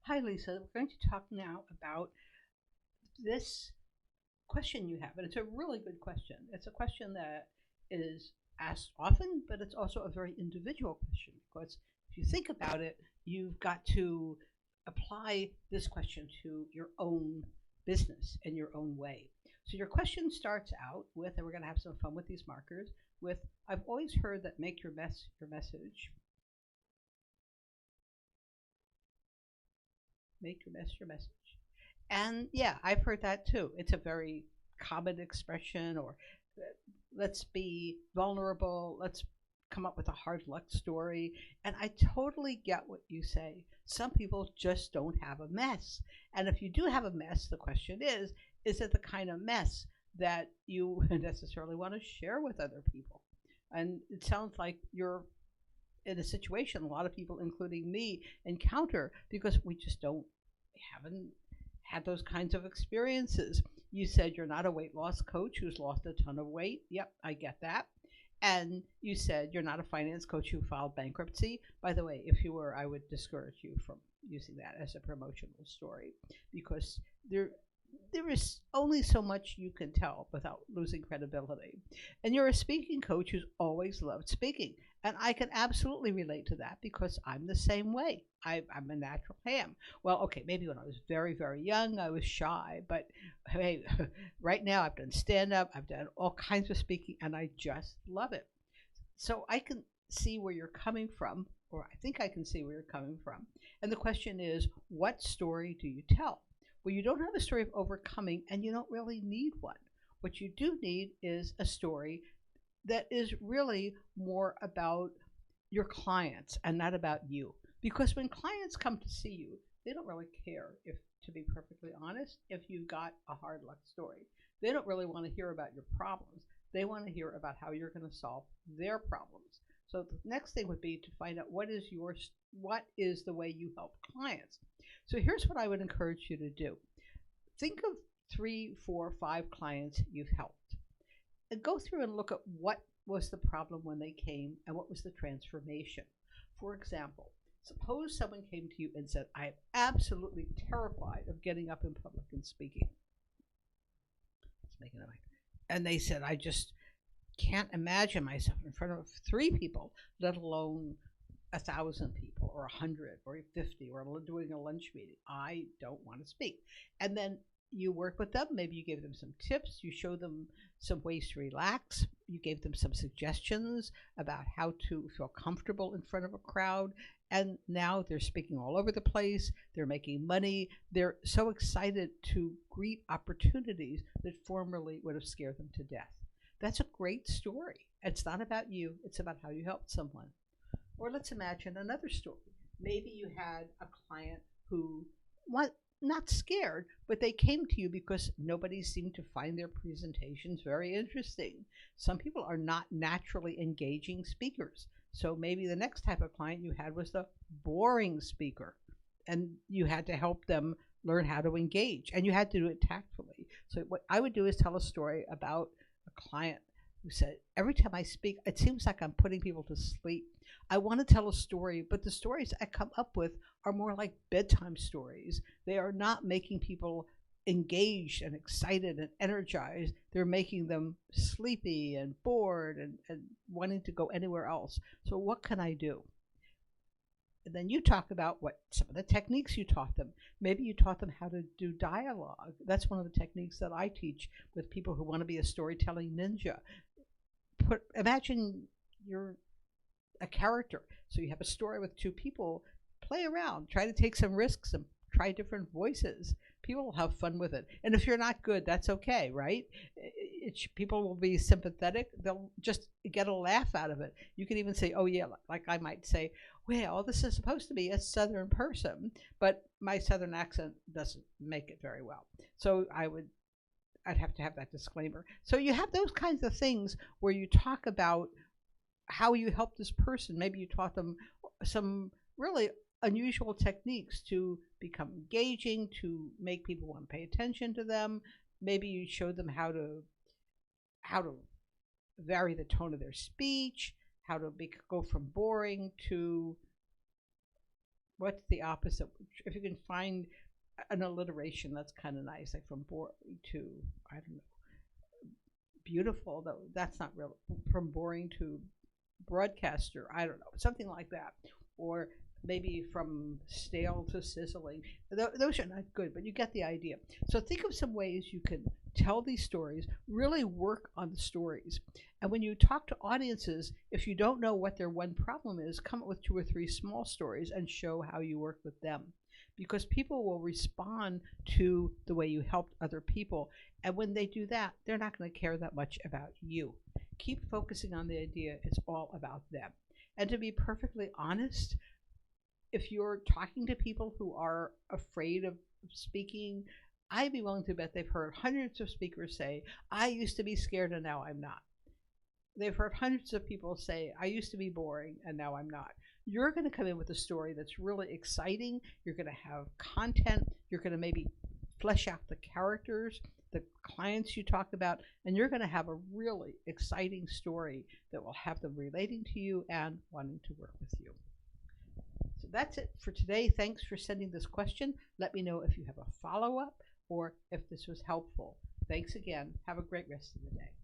Hi, Lisa. We're going to talk now about this question you have. And it's a really good question. It's a question that is asked often, but it's also a very individual question because if you think about it, you've got to apply this question to your own business in your own way. So your question starts out with, and we're going to have some fun with these markers, with I've always heard that make your mess your message. Make your mess your message. And yeah, I've heard that too. It's a very common expression, or let's be vulnerable, let's come up with a hard luck story. And I totally get what you say. Some people just don't have a mess. And if you do have a mess, the question is it the kind of mess that you necessarily want to share with other people? And it sounds like you're in a situation a lot of people, including me, encounter because we just don't haven't had those kinds of experiences. You said you're not a weight loss coach who's lost a ton of weight. Yep, I get that. And you said you're not a finance coach who filed bankruptcy. By the way, if you were, I would discourage you from using that as a promotional story because there is only so much you can tell without losing credibility. And you're a speaking coach who's always loved speaking. And I can absolutely relate to that because I'm the same way. I'm a natural ham. Well, okay, maybe when I was very, very young, I was shy. But hey, right now I've done stand up, I've done all kinds of speaking, and I just love it. So I can see where you're coming from, or I think I can see where you're coming from. And the question is, what story do you tell? Well, you don't have a story of overcoming, and you don't really need one. What you do need is a story that is really more about your clients and not about you. Because when clients come to see you, they don't really care if, to be perfectly honest, if you've got a hard luck story. They don't really want to hear about your problems. They want to hear about how you're going to solve their problems. So the next thing would be to find out what is the way you help clients. So here's what I would encourage you to do. Think of 3, 4, 5 clients you've helped and go through and look at what was the problem when they came and what was the transformation. For example, suppose someone came to you and said, I am absolutely terrified of getting up in public and speaking. Let's make it a mic. And they said, I just can't imagine myself in front of 3 people, let alone 1,000 people or 100 or 50 or doing a lunch meeting. I don't want to speak. And then you work with them. Maybe you gave them some tips. You showed them some ways to relax. You gave them some suggestions about how to feel comfortable in front of a crowd. And now they're speaking all over the place. They're making money. They're so excited to greet opportunities that formerly would have scared them to death. That's a great story. It's not about you. It's about how you helped someone. Or let's imagine another story. Maybe you had a client who was not scared, but they came to you because nobody seemed to find their presentations very interesting. Some people are not naturally engaging speakers. So maybe the next type of client you had was the boring speaker, and you had to help them learn how to engage, and you had to do it tactfully. So what I would do is tell a story about a client who said, every time I speak, it seems like I'm putting people to sleep. I want to tell a story, but the stories I come up with are more like bedtime stories. They are not making people engaged and excited and energized. They're making them sleepy and bored and wanting to go anywhere else. So what can I do? And then you talk about what some of the techniques you taught them. Maybe you taught them how to do dialogue. That's one of the techniques that I teach with people who want to be a storytelling ninja. Imagine you're a character. So you have a story with 2 people. Play around. Try to take some risks and try different voices. People will have fun with it. And if you're not good, that's okay, right? People will be sympathetic. They'll just get a laugh out of it. You can even say, oh yeah, like I might say, well, this is supposed to be a Southern person, but my Southern accent doesn't make it very well. So I'd have to have that disclaimer. So you have those kinds of things where you talk about how you help this person. Maybe you taught them some really unusual techniques to become engaging, to make people want to pay attention to them. Maybe you showed them how to vary the tone of their speech, how to go from boring to What's the opposite? If you can find an alliteration that's kind of nice, like from boring to, I don't know, beautiful, though that's not real. From boring to broadcaster, I don't know, something like that. Or maybe from stale to sizzling. Those are not good, but you get the idea. So think of some ways you can tell these stories, really work on the stories. And when you talk to audiences, if you don't know what their one problem is, come up with 2 or 3 small stories and show how you work with them. Because people will respond to the way you helped other people. And when they do that, they're not going to care that much about you. Keep focusing on the idea it's all about them. And to be perfectly honest, if you're talking to people who are afraid of speaking, I'd be willing to bet they've heard hundreds of speakers say, I used to be scared and now I'm not. They've heard hundreds of people say, I used to be boring and now I'm not. You're going to come in with a story that's really exciting. You're going to have content. You're going to maybe flesh out the characters, the clients you talk about, and you're going to have a really exciting story that will have them relating to you and wanting to work with you. So that's it for today. Thanks for sending this question. Let me know if you have a follow-up or if this was helpful. Thanks again. Have a great rest of the day.